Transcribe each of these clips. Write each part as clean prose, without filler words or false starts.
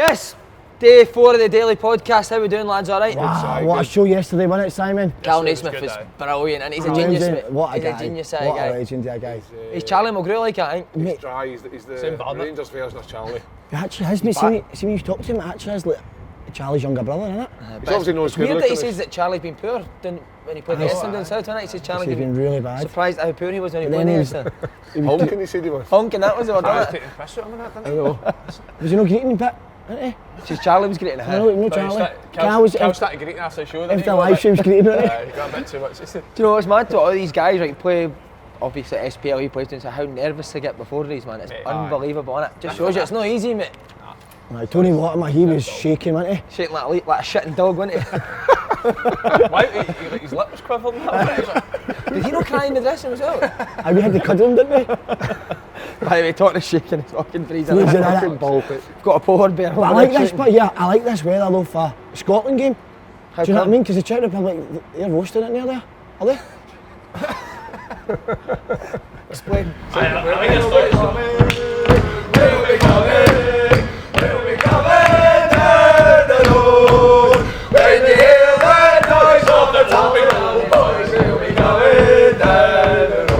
Yes, day 4 of the daily podcast. How we doing, lads? All right? Wow, what a show yesterday, wasn't it, Simon? Cal Naismith was brilliant, and he's a genius. What a He's guy. a genius, What a legend, that guy. He's Charlie Mulgrew, like I think. He's dry, he's the Rangers version of Charlie. He actually has, mate. See when you talk to him, it actually is like Charlie's younger brother, isn't it? He obviously knows It's weird that he good says that Charlie's been poor when he played Aye. against him down south, wasn't it? He says Charlie's He's been really bad. surprised how poor he was when he And played then against him. Honking, he said he was. Honking, that was the word, I was wasn't it? taking the piss out of him and that, I didn't know. Was he not greeting him, Pit? Isn't he? Says Charlie was great in I know, no Charlie. Cal was Cal started greeting after the show, didn't he? the live stream's greeting, isn't he? He got a bit too much. Do you know what's mad to all these guys, like, play, obviously SPL, he plays doing, so how nervous they get before these, man. It's unbelievable, innit? Just shows you it's not easy, mate. Like, Tony Latimer, he was shaking, wasn't he? Shaking like a shitting dog, wasn't he? Why? His lip was quivering. Did he not cry in the dressing room as well? And we had to cuddle him, didn't we? By the way, talking of shaking, he's fucking freezing. Freezing, innit? Fucking ball pit. Got a polar bear. But I like this, but yeah, I like this weather though for the Scotland game. How Do you know what I come? mean? Because the Czech Republic, they're roasting it near there, are they? Explain.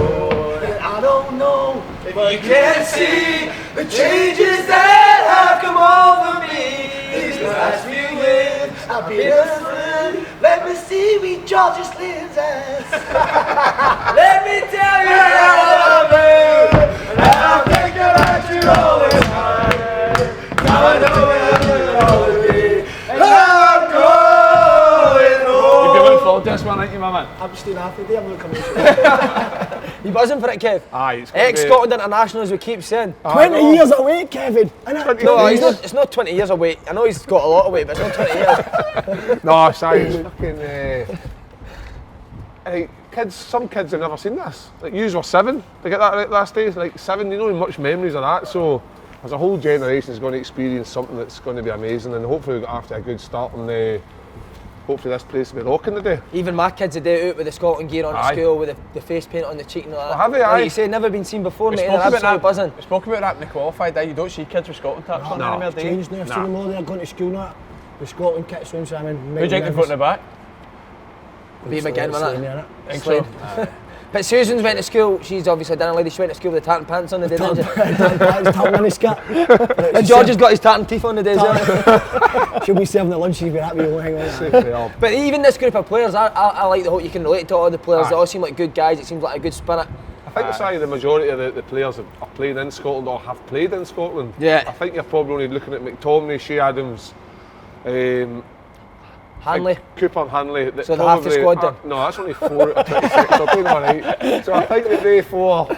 I don't know if you can see the changes that have come over me. These last few years I've been a friend. Let me see we Georgia Slim's ass. Let me tell you that I love you. And I'm thinking about you all the time. Now I know where you'll always be. And I'm going home. You've been looking forward to this one, ain't you, my man? I'm staying half a day, I'm not coming to You buzzing for it, Kev? Aye, it's gonna be- Ex-Scotland international, as we keep saying. 20 years away, Kevin. Innit? No, it's not 20 years away. I know he's got a lot of weight, but it's not 20 years. No, science. Fucking. Like, kids, some kids have never seen this. Like, yous were 7 to get that right last day. Like 7, you don't have much memories of that. So, as a whole generation is going to experience something that's going to be amazing, and hopefully we got after a good start, and hopefully this place will be rocking today. Even my kids a day out with the Scotland gear on at Aye. school, with the face paint on the cheek and all that. Well, have they, Like aye? you say, never been seen before, We mate. spoke They're about absolutely that. buzzing. We spoke about that in the qualified day. You don't see kids with Scotland taps on No. anymore, do you? Changed now, I've seen them all, they're going to school now. The Scotland kits on, so I mean... Who do you think in front and the back? Be McGinn, wasn't it? Think so? But Susan's went to school, she's obviously a dinner lady, she went to school with the tartan pants on the day, didn't she? Tartan in his skirt. And George has got his tartan teeth on the day as well. She'll be serving the lunch, she'll be happy to hang on. But even this group of players, I like the whole, you can relate to all the players, they all seem like good guys, it seems like a good spirit. I think the majority of the players are playing in Scotland or have played in Scotland. Yeah. I think you're probably only looking at McTominay, Shea Adams, Hanley. Cooper and Hanley. So the half the squad then? No, that's only 4 out of 26, so I'm doing alright. So I think that they 4,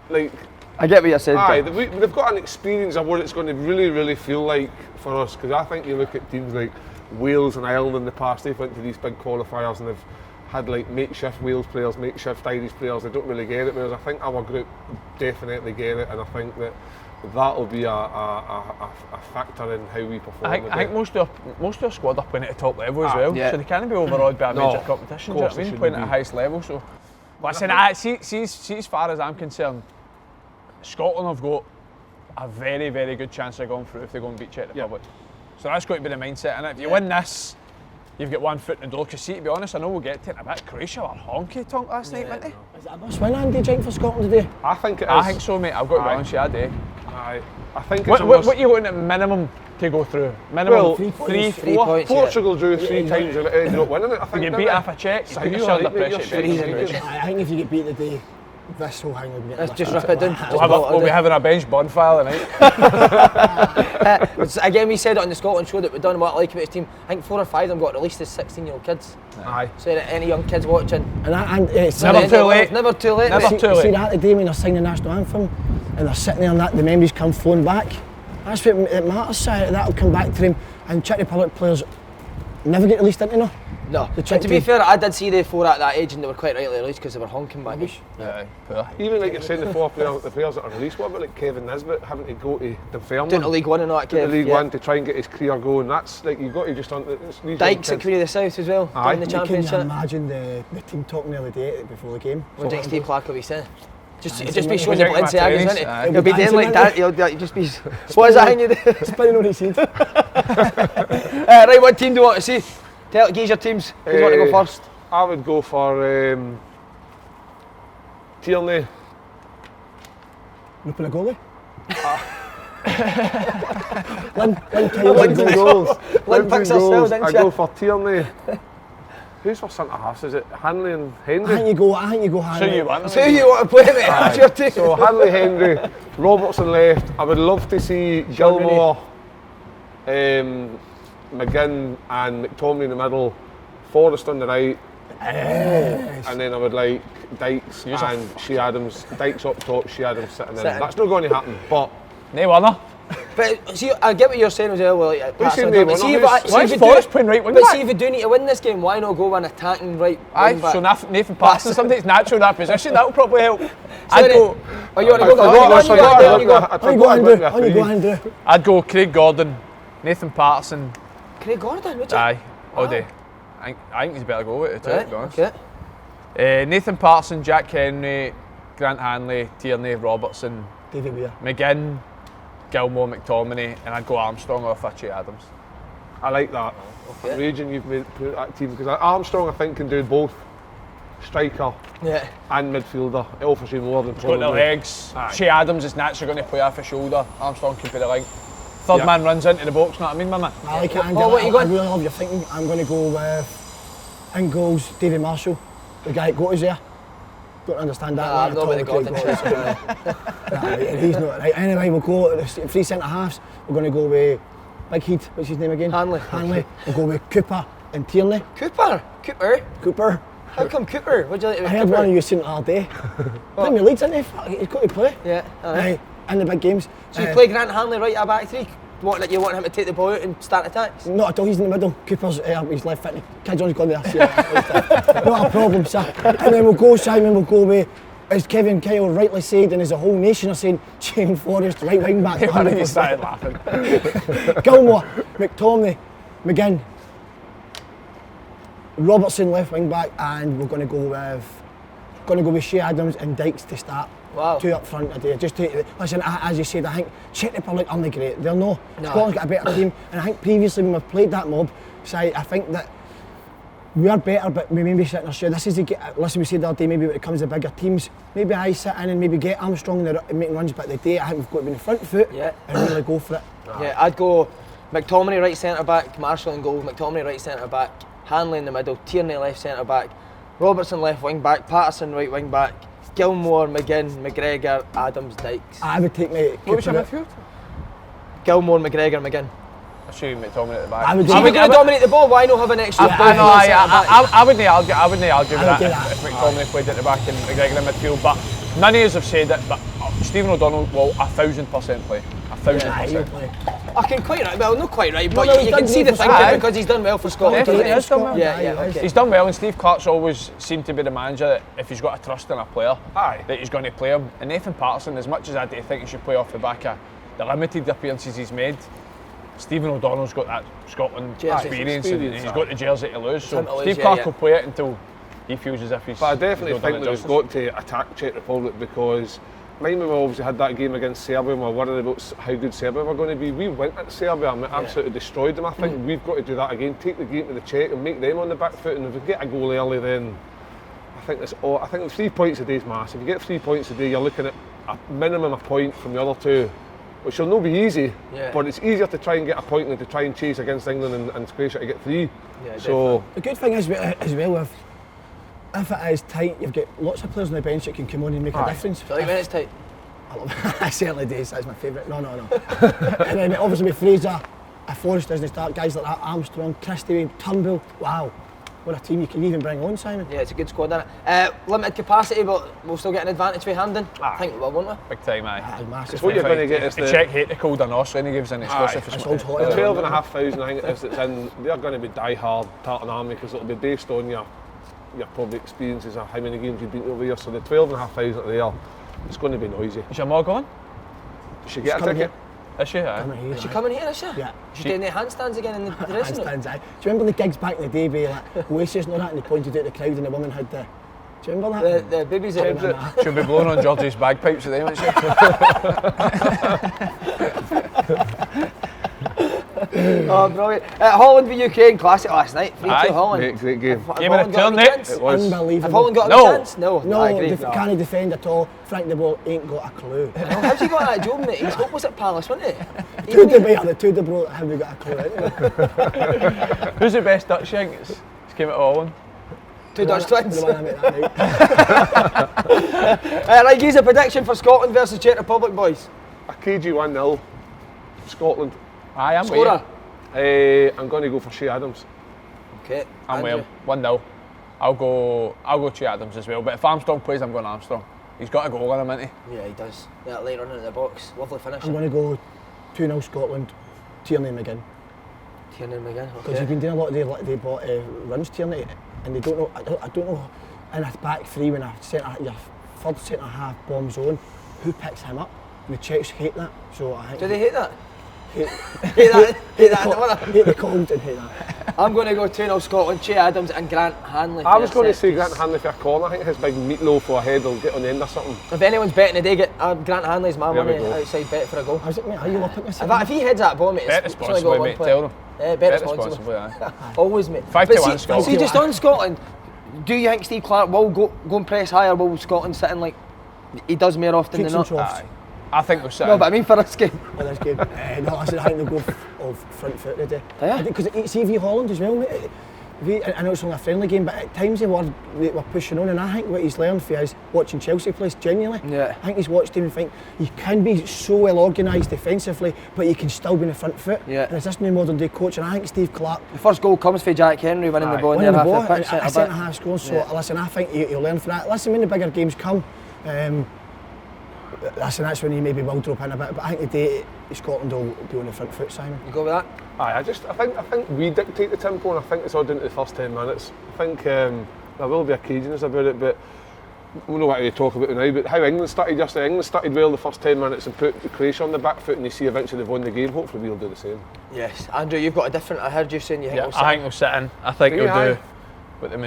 like, I get what you're saying. aye, they've got an experience of what it's going to really feel like for us, because I think you look at teams like Wales and Ireland in the past, they've went to these big qualifiers and they've had like makeshift Wales players, makeshift Irish players, they don't really get it, whereas I think our group definitely get it, and I think that that'll be a factor in how we perform. I think most of our squad are playing at the top level as well, yeah. so they can't be overawed by a No, major competition. of Do you know course what I they mean? Playing at the shouldn't be. highest level. So, listen, see as far as I'm concerned, Scotland have got a very good chance of going through if they go and beat Czech Republic. So that's got to be the mindset. And if you win this, you've got one foot in the door. Because see, to be honest, I know we'll get to it in a bit. Croatia were honky tonk last night, weren't they? Is that a must win, Andy, do you think, for Scotland today? I think it is. I think so, mate. I've got to be Aye. honest, yeah, I do. Aye. I think it's What are you looking at minimum to go through? Minimum Well, 3, 3 4? points. Portugal drew 3 times and ended up winning it. I think You didn't beat they? half a Czech, you So put you yourself are under right, pressure. you're to beat freezing. Croatia. I think if you get beat today, this whole hang will be Let's just rip it down. We'll be having a bench bonfire tonight. Again, we said it on the Scotland show that we've done what I like about his team. I think 4 or 5 of them got released as 16-year-old kids. Aye. So that any young kids watching, Never too late. Never too late. Never mate. too late. See that today when they're singing the national anthem and they're sitting there and the memories come flowing back. That's what it matters, Si. That'll come back to them. And Czech Republic players never get released, didn't they? No. No. The And Czech to be team. fair, I did see the 4 at that age and they were quite rightly released because they were honking back. Yeah, poor. Even like you're saying, the players that are released, what about like Kevin Nisbet having to go to Down to Dunfermline, League One and all that. to the Kev, League yeah. One to try and get his career going? That's like, you've got to just these Dykes young at Queen of the South as well, Aye. doing the Can you championship. imagine the team talking the other day before the game? What did Steve Clark will be saying? Just be showing the Check my Balenciagas, tennis, isn't aye. it? You'll be doing like that. You'll just be. What is that thing you do? Spinning on his head. Right, what team do you want to see? Give us your teams. Who do you want to go first? I would go for Tierney. Looking a goalie. Lynn goals. Lynn picks herself, didn't I she? go for Tierney. Who's for centre halves? Is it Hanley and Henry? I think you go Hanley. So you want So who you want to play, mate? That's your team. So Hanley, Henry, Robertson left. I would love to see Gilmore, McGinn and McTominay in the middle, Forrest on the right, and then I would like Dykes and Shea Adams. Dykes up top, Shea Adams sitting in. That's not going to happen, but No winner. But see, I get what you're saying as well. Like, Who's saying they won? see Who's- if Why we is do- Forrest playing right wing But back? see, if we do need to win this game, why not go with an attacking right Aye, wing back? so Nathan Patterson, somebody that's natural in that position, that'll probably help. I'd Sorry. go, Oh, you want to I go? forgot, On you go. On you go, Andrew. I'd go Craig Gordon, Nathan Patterson, Craig Gordon, would you? aye, all day. I think he's a better go with it too, to be honest. Okay. Nathan Patterson, Jack Henry, Grant Hanley, Tierney, Robertson, David Weir. McGinn, Gilmore, McTominay, and I'd go Armstrong or Fitchy Adams. I like that. Okay. Raging you've made put that team because Armstrong I think can do both striker Yeah. and midfielder. It offers you more than Got probably. the legs. Aye. Shea Adams is naturally going to play off his shoulder. Armstrong can be the link. Third Yeah. man runs into the box, know what I mean, my man? I like it, Andy. Oh, what you I going? really love your thinking. I'm going to go with in goals, David Marshall, the guy that got us there. Don't understand that. Nah, I'm not with the Craig Gordon. Nah, he's not right. Anyway, we'll go the three centre halves. We're going to go with Big Heat. What's his name again? Hanley. We'll go with Cooper and Tierney. Cooper. Cooper. How come Cooper? What'd you like I with heard Cooper? one of you saying it all day. Premier League's in there. He's got to play. Yeah. Aye, in the big games. So you play Grant Hanley right at back three? You want him to take the ball out and start attacks? Not at all, he's in the middle. Cooper's he's left footed. Kid John's gone there. Not a problem, sir. And then we'll go, Simon, we'll go with, as Kevin Kyle rightly said, and as the whole nation are saying, Shane Forrest, right wing back. He 100%. started laughing. Gilmore, McTominay, McGinn, Robertson left wing back, and we're going to go with Shea Adams and Dykes to start. Wow. Two up front today. Just to listen, as you said, I think Czech Republic aren't great. They're no. No. Scotland's got a better team, and I think previously when we've played that mob side, I think that we are better, but we maybe sitting there sure this is the listen. We said the other day maybe when it comes to bigger teams, maybe I sit in and maybe get Armstrong and making runs, but the day I think we've got to be in the front foot and really go for it. Yeah, I'd go McTominay right centre back, Marshall in goal, McTominay right centre back, Hanley in the middle, Tierney left centre back, Robertson left wing back, Patterson right wing back, Gilmore, McGinn, McGregor, Adams, Dykes. I would take my. What was your Cooper out. midfield? Gilmore, McGregor, McGinn. I should have McTominay at the back. I would So if you're going to dominate the ball, why not have an extra I player know, on centre back? I wouldn't argue. I wouldn't argue with I would that do if, that. if McTominay played at the back and McGregor in midfield. But none of us have said it. But Stephen O'Donnell will 1,000% play. 1,000%. play. I can quite right. Well, not quite right, but no, he's you can done see well the for thinking Scotland. because he's done well for Scotland. Definitely Okay, has done well. Yeah, Aye, okay. He's done well, and Steve Clark's always seemed to be the manager that if he's got a trust in a player, Aye. that he's going to play him. And Nathan Patterson, as much as I do think he should play off the back of the limited appearances he's made, Stephen O'Donnell's got that Scotland Jersey. experience and he's got the jersey to lose. So Him to lose, Steve yeah, Clark yeah. will play it until he feels as if he's. But I definitely he's not think done that it we've justice. got to attack Czech Republic because mind me, we obviously had that game against Serbia and we were worried about how good Serbia were going to be. We went at Serbia and absolutely destroyed them. I think we've got to do that again, take the game to the Czech and make them on the back foot, and if we get a goal early then I think that's all. I think 3 points a day is massive. If you get 3 points a day, you're looking at a minimum a point from the other two, which will not be easy, Yeah. but it's easier to try and get a point than to try and chase against England and Croatia to get 3. Yeah, So The good thing is as well if it is tight, you've got lots of players on the bench that can come on and make a difference. So like when it's tight. I love it. I certainly do. That's my favourite. No. And then obviously with Fraser, if Forrest doesn't start, guys like that, Armstrong, Christie, Turnbull. Wow, what a team you can even bring on, Simon. Yeah, it's a good squad, isn't it? Limited capacity, but we'll still get an advantage for Hamden. I think we will, won't we? Big time, aye. Aye, massive. what you're going to get is The the Czech hate the cold and Austria, and he gives an exclusive. It's all hot. The 12,500 I think it is that's in, they're going to be die-hard Tartan Army because it'll be based on your probably experiences of how many games you've been over here. So the 12,500 there, it's going to be noisy. Is your mug on? You should get a coming ticket. Is she? Aye. Is she coming here, is she? Yeah. She's doing the handstands again in the dressing room. Handstands, aye. Do you remember the gigs back in the day where like Oasis and all that, and they pointed out the crowd and the woman had the Do you remember that? The babies that She'll be blowing on Georgie's bagpipes today, won't she? Oh, brilliant. Holland v Ukraine classic last night. 3-2 Aye. Holland. Great game. Have Game of Holland the got turn, any Nick. chance? It was. Have Unbelievable. Holland got No. any chance? No. No, I agree. can't defend at all. Frank de Boer ain't got a clue. How's he got that job, mate? He's what was at Palace, wasn't he? Two de Boer, the two de Boer, have we got a clue? Anyway. Who's the best Dutch, you think? It's came out of Holland. Two Dutch twins. The one I met that night. Right, here's a prediction for Scotland versus Czech Republic, boys. A KG 1-0. Scotland. Aye, I'm with Scorer. you. I'm going to go for Shea Adams. Okay. I'm with Andrew. him. 1-0. I'll go Che Adams as well. But if Armstrong plays, I'm going Armstrong. He's got a goal in him, hasn't Yeah, he does. That late running in the box. Lovely finish. I'm going to go 2-0 Scotland, Tierney McGinn. Tierney again. Because Okay. you've been doing a lot of they bought runs Tierney, and they don't know. I don't know in a back three when your third centre half bombs on, who picks him up? And the Czechs hate that. So I think Do they hate that? hate, Hate that? Hate that? hate the cold and hate that. I'm going to go 2-0 Scotland, Che Adams and Grant Hanley. I was for going to set say piece. Grant Hanley for a corner. I think his big meatloaf for a head will get on the end or something. If anyone's betting today, get Grant Hanley's my There we money go. outside bet for a goal. I was like, mate, are you looking at If he heads that ball, mate, Bet it's only got responsibly, one mate. player. Tell them. Bet Bet responsibly. responsibly, aye. Always, mate. 5 But to 1 see, Scotland. see, just on Scotland, do you think Steve Clark will go and press higher? Will Scotland sit in like he does more often Peaks than and not? troughs Aye. I think we'll sit No, in. but I mean for this game. on this game. No, I think they'll go front foot today. Yeah. Because it's EV Holland as well, mate. I know it's only a friendly game, but at times they were pushing on, and I think what he's learned for is watching Chelsea play genuinely. Yeah. I think he's watched him and think you can be so well organised defensively, but you can still be in the front foot. Yeah. And it's this new modern day coach, and I think Steve Clark The first goal comes for Jack Henry winning the Aye. ball winning near the half ball, the pitch. and a centre centre back. half score. So Yeah. listen, I think he'll learn from that. Listen, when the bigger games come, listen, that's when he maybe will drop in a bit. But I think today Scotland will be on the front foot, Simon. You go with that? Aye, I think we dictate the tempo, and I think it's all down to the first 10 minutes. I think there will be occasions about it, but we know what we talk about now. But how England started yesterday, England started well the first 10 minutes and put Croatia on the back foot, and you see eventually they've won the game. Hopefully we'll do the same. Yes. Andrew, you've got a different. I heard you saying you think Yeah, we'll sit I think they'll sit in. I think Yeah, they'll aye. do what the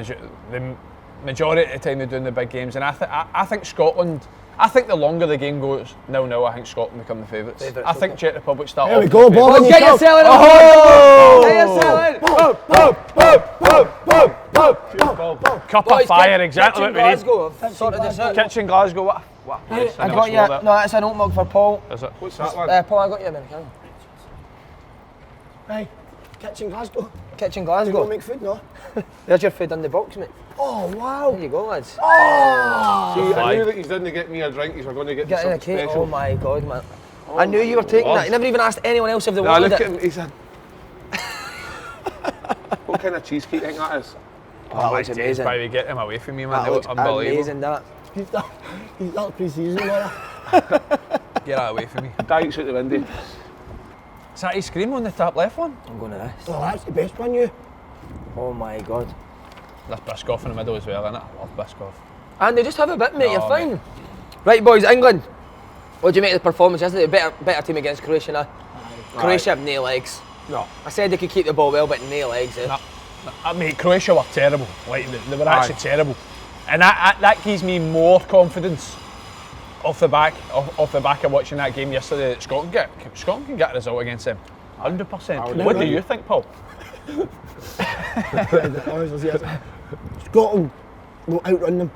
majority of the time they do in the big games. And I think Scotland. I think the longer the game goes 0-0, I think Scotland become the favourites. Favourites, I think okay. Czech Republic start There we off go, the Bob. favourites. Get your selling! Oh! Get your selling! Cup Boys, of fire, Kitchen exactly what we need. Glasgow, I've sorted this out. Kitchen Glasgow, what? I got you. No, that's an oat mug for Paul. Is it? What's that one? Paul, I got you a Americano. Hey, Kitchen Glasgow. Kitchen You go Glasgow. make food, no? There's your food in the box, mate. Oh wow! There you go, lads. See, I Fine. knew that he's didn't get me a drink, he's going to get me Get in a something cake. special. Oh my god, man. I knew you were taking God. that. You never even asked anyone else if they Now wanted look it. at him, he's a... What kind of cheesecake do you think that is? Oh, that looks Days, amazing. By get them away from me, man. That They looks look unbelievable. amazing, that. He's that pre-season, Laura. Get that away from me. Diet's out the window. Is that ice cream on the top left one? I'm going to this. Oh, that's the best one, you. Oh my god. There's Biscoff in the middle as well, innit? I love Biscoff. And they just have a bit, mate. No, You're fine. mate. Right, boys. England. What do you make of the performance yesterday? Better team against Croatia now. Croatia have no legs. No. I said they could keep the ball well, but no legs. Eh? No. Mate, Croatia were terrible. Like they were actually Aye. terrible, and that gives me more confidence off the back of watching that game yesterday. That Scotland can get a result against them. 100%. What do you think, Paul? Scotland will outrun them.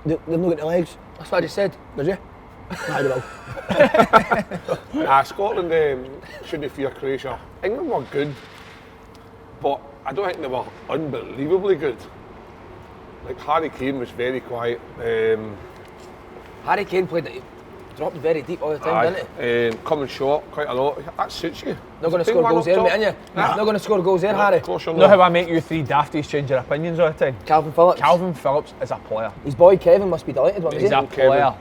They've not got the legs. That's what I just said. Did you? I will. Scotland shouldn't fear Croatia. England were good, but I don't think they were unbelievably good. Like Harry Kane was very quiet. Harry Kane dropped very deep all the time, didn't he? Coming short quite a lot. That suits you. Not going to Take score one goals up there, top. mate, are you? Nah. Not going to score goals there, Harry. Of course you're Know how not. I make you three dafties change your opinions all the time? Calvin Phillips. Calvin Phillips is a player. His boy Kevin must be delighted with him. He's isn't a he? Kevin. player.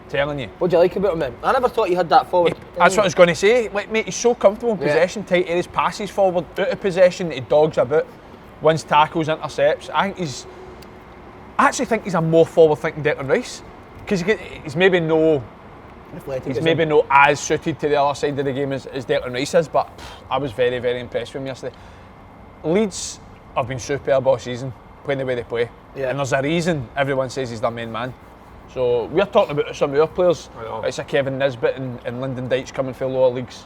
Telling you. What do you like about him, man? I never thought you had that forward. That's what I was going to say. Like, mate, he's so comfortable in Yeah. possession, tight areas, passes forward, out of possession, he dogs about, wins tackles, intercepts. I actually think he's a more forward-thinking Declan Rice, because he's maybe not as suited to the other side of the game as Declan Rice is. But I was very, very impressed with him yesterday. Leeds have been superb all season. playing the way they play. Yeah. And there's a reason everyone says he's their main man. So we're talking about some of our players. I know. It's a Kevin Nisbet and Lyndon Dykes coming for lower leagues.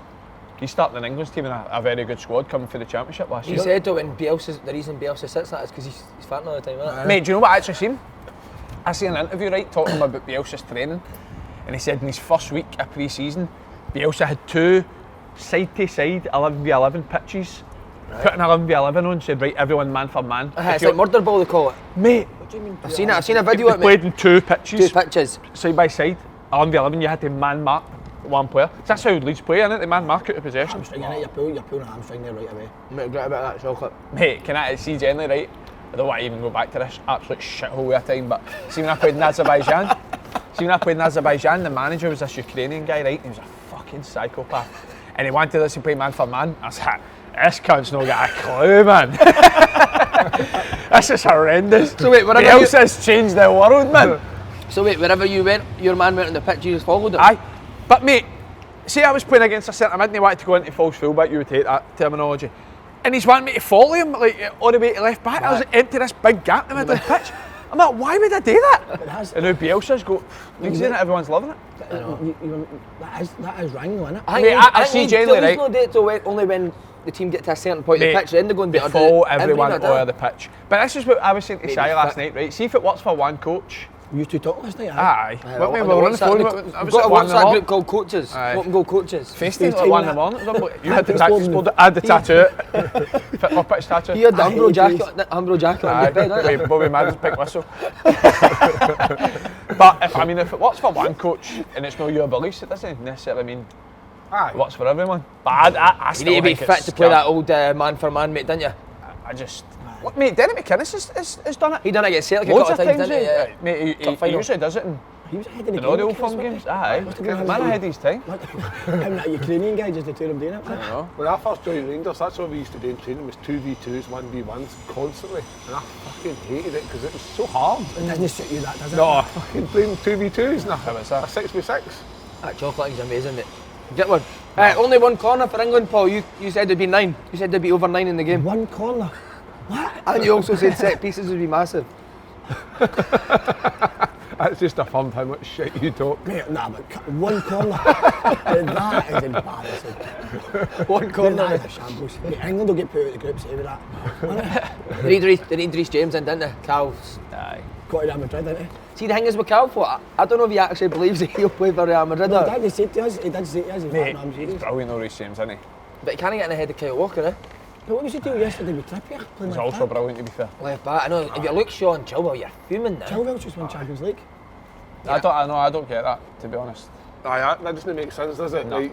He's starting an England team and a very good squad coming for the Championship last He year. said that when the reason Bielsa sits that is because he's farting all the time, isn't it? Mate, do you know what I actually seen? I seen an interview, right, talking about Bielsa's training, and he said in his first week of pre-season, Bielsa had 2 side-to-side 11v11 pitches, putting 11v11 on, said, right, everyone man for man. It's like murder ball, they call it. Mate, I've seen a video they of it, played in 2 pitches, 2 pitches. side by side, 11v11, you had to man mark one player. So that's how Leeds play, innit? They man mark out of possession. Hamstring, innit? You're pulling a hamstring there right away. Mate, regret about that chocolate. Mate, can I see generally, right? I don't want to even go back to this absolute shithole of a time, but see when I played in Azerbaijan, the manager was this Ukrainian guy, right? He was a fucking psychopath. And he wanted us to play man for man. I was like, this cunt's not got a clue, man. This is horrendous. So wait, wherever Bielsa's changed the world, man. So wait, wherever you went, your man went on the pitch, you just followed him? Aye. But mate, see I was playing against a centre mid and he wanted to go into false fullback, you would take that terminology. And he's wanting me to follow him like all the way to left back. I was empty this big gap in the middle of the pitch. I'm like, why would I do that? And now Bielsa's got leagues in it, everyone's loving it. That is wrong though, innit? Mate, I see generally, right? no date till only when the team get to a certain point of the pitch, then they go and they beat follow everyone over the pitch. But this is what I was saying to Shai last night, right? See if it works for one coach. We used to talk last night, Aye. What We were on the phone. I was at 1 in the WhatsApp morning. group called Coaches. Aye. Open Goal Coaches. FaceTime at FaceTime 1 in the that. morning. It was unbelievable. You had the tactics board, I had the tattoo. Fit my pitch tattoo. He had the Aye, Umbro he jacket on your bed, didn't he? Aye, Bobby Madden's pick whistle. But if it works for one coach and it's not your beliefs, it doesn't necessarily mean it works for everyone. But I You still need to be think fit it's to play scary. that old man for man, mate, didn't you? I just... Look, mate, Derek McInnes has done it. He done it against Celtic a Loads couple of of times, times, didn't he? eh? Yeah. Mate, he final. usually does it in He was ahead of the game. audio Kids, film wasn't he? games. Aye, Must have been man his ahead of his time. Him and that Ukrainian guy, just the two of them doing it. I don't know. When I first joined Rangers, that's what we used to do in training, was 2v2s, 1v1s constantly. And I fucking hated it because it was so hard. It doesn't suit you, that does it? No, Fucking playing 2v2s now. How was that? A 6v6. That chocolate is amazing, mate. Get one. Only one corner for England, Paul. You said there'd be 9. You said there'd be over 9 in the game. One corner. What? And you also said set pieces would be massive. That's just a fun how much shit you talk. Mate, nah, but one corner. That is embarrassing. One corner. That is a shambles. Mate, England will get put out of the group save with that. They need Reece James in, didn't they? Cal's. Aye. Got to Real Madrid, didn't he? See, the thing is with Cal, I don't know if he actually believes that he'll play for Real Madrid. No, or- he did say to us, he's Mate, like, no, I'm he's serious. brilliant, though, Reece James, isn't he? But he can't get in the head of Kyle Walker, eh? But what was the deal yesterday with Trippier? He's Playing also like brilliant, to be fair. Left back. I know. If you look Shaw and Chilwell, you're fuming now. Chilwell's just won Champions League. I don't get that, to be honest. Aye, that doesn't make sense, does it? No. Like,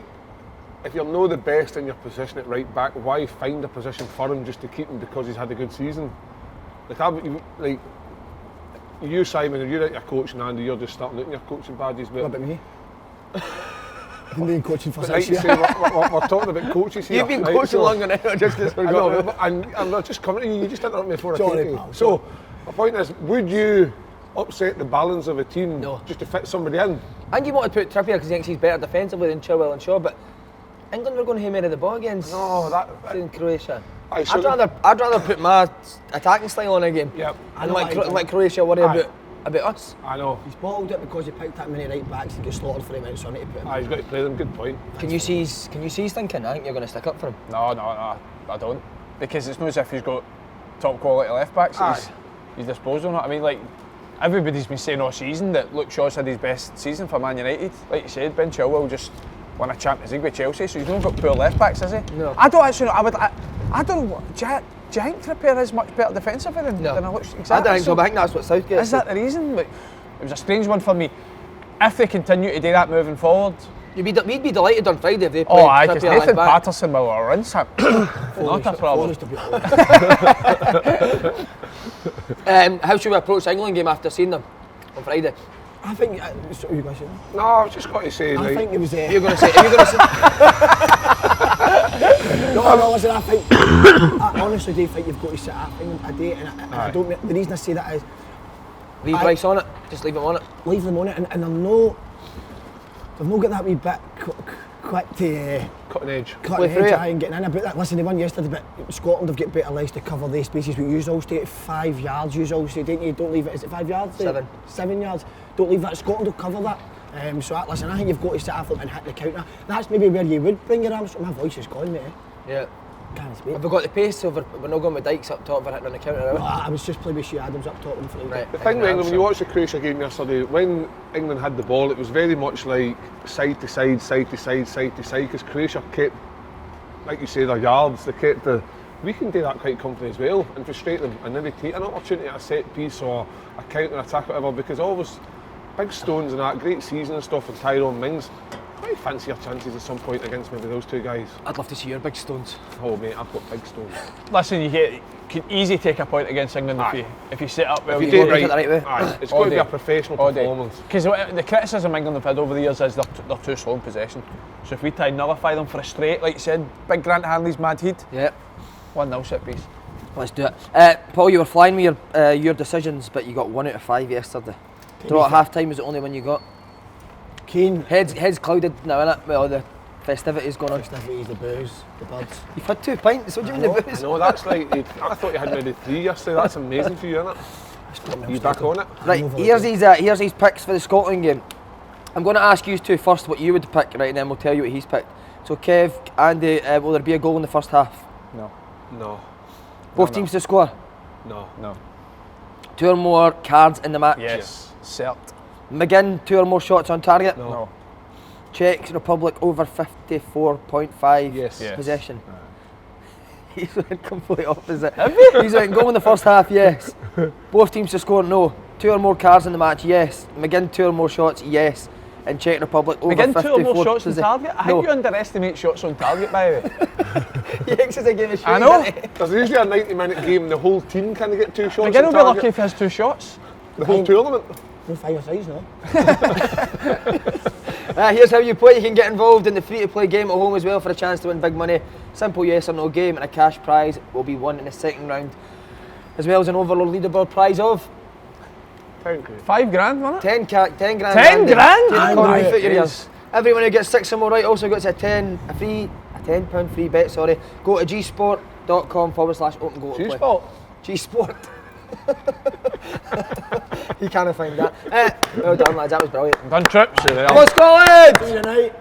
if you're no the best in your position at right back, why find a position for him just to keep him because he's had a good season? Like, you, Simon, if you're at your coaching, Andy, you're just starting out in your coaching badges. But What about me? I've been doing coaching for But like 6 you years. say, we're talking about coaches here. You've been right? coaching So- longer now, just as I know, but I'm not just coming to you. You just interrupt me before I Sorry, take you. pal, So, my point is, would you upset the balance of a team No. just to fit somebody in? And you want to put Trippier because he thinks he's better defensively than Chilwell and Shaw, but England were going to hammer the ball against in Croatia. Aye, so I'd rather put my attacking style on a game. Yep. And let Croatia worry Aye. about us. I know. He's bottled it because he picked that many right backs and got slaughtered for him out, so I need to put him. He's got to play them. Good point. Can you see his thinking? I think you're going to stick up for him. No, I don't. Because it's not as if he's got top quality left backs at his disposal. I mean, like, everybody's been saying all season that Luke Shaw's had his best season for Man United. Like you said, Ben Chilwell just won a Champions League with Chelsea, so he's not got poor left backs, has he? No. I don't actually know. I don't know. Do you think Trippier is much better defensively than Luke? Exactly. I don't think so, but I think that's what Southgate Is that the reason? Like, it was a strange one for me. If they continue to do that moving forward, We'd be delighted on Friday if they played aye, because Trippier Nathan left back. Patterson will rinse him. Not a problem. Forrest will be How should we approach the England game after seeing them on Friday? I think. So you guys say? No, I was just got to say, I like, think it was. You're going to say? No, listen, I think. I honestly do think you've got to sit at England a day, and I don't. The reason I say that is Leave Rice on it. Just leave him on it. leave them on it, and they've no got that wee bit quick to cutting edge. Cutting through edge, it. and getting in about that. Listen, they won yesterday, but Scotland have got better legs to cover these spaces. We use all stay at 5 yards. Use all stay, don't you? Don't leave it. Is it 5 yards? 7. 7 yards. Don't leave that. Scotland will cover that. Listen, I think you've got to sit off them and hit the counter. That's maybe where you would bring your arms. My voice is gone, mate. Yeah. Can't speak. Have we got the pace, so we're not going with Dykes up top for hitting on the counter, are we? No, I was just playing with Shea Adams up top and for Right. The thing with England, when you watch the Croatia game yesterday, when England had the ball, it was very much like side to side, side to side, side to side, because Croatia kept, like you say, their yards. They kept the. We can do that quite comfortably as well and frustrate them, and then they take an opportunity at a set piece or a counter attack or whatever, because always big Stones and that great season and stuff, and Tyrone Mings. I fancy your chances at some point against maybe those two guys. I'd love to see your big Stones. Oh mate, I've got big Stones. Listen, you can easily take a point against England if you set up well. If you do do it it the right way. aye, it's All got to be day. a professional All day. performance. Because the criticism England have had over the years is they're too slow in possession. So if we try and nullify them for a straight, like you said, big Grant Hanley's mad heat, Yeah. 1-0 set piece. Let's do it. Paul, you were flying with your decisions, but you got 1 out of 5 yesterday. Draw at half time was the only one you got. Kane. Heads clouded now, innit? With all the festivities going on. Festivities, the booze, the buds. You've had 2 pints, what do you mean the booze? No, that's like, I thought you had maybe 3 yesterday. That's amazing for you, isn't it? You back on it? Right, over here's his picks for the Scotland game. I'm going to ask you two first what you would pick, right, and then we'll tell you what he's picked. So Kev, Andy, will there be a goal in the first half? No. No, Both teams to score? no. 2 or more cards in the match? Yes. Cert. McGinn, 2 or more shots on target? No. Czech Republic over 54.5 Yes. Yeah. possession. He's went complete opposite. He's went goal in the first half, yes. Both teams to score, no. 2 or more cards in the match, yes. McGinn, 2 or more shots, yes. And Czech Republic over Again, 54. 2 or more shots on target? I No. think you underestimate shots on target, by the way. He thinks it's a game of shooting, I know. doesn't he? There's usually a 90-minute game and the whole team can get 2 shots McGinn will on be target. lucky if he has 2 shots. The whole tournament. No 5 sides, no. Here's how you play. You can get involved in the free-to-play game at home as well for a chance to win big money. Simple yes or no game, and a cash prize will be won in the second round, as well as an overall leaderboard prize of Thank you. $5 grand, wasn't it? 10 grand. 10 grand? Take the corner and foot your Yes. ears. Everyone who gets 6 or more right also gets a £10 free bet. Sorry, go to gsport.com/open goal to play. G-Spot. G-Sport. You can't find that. Well done, lads. That was brilliant. Done trips. Go Scotland! See you tonight.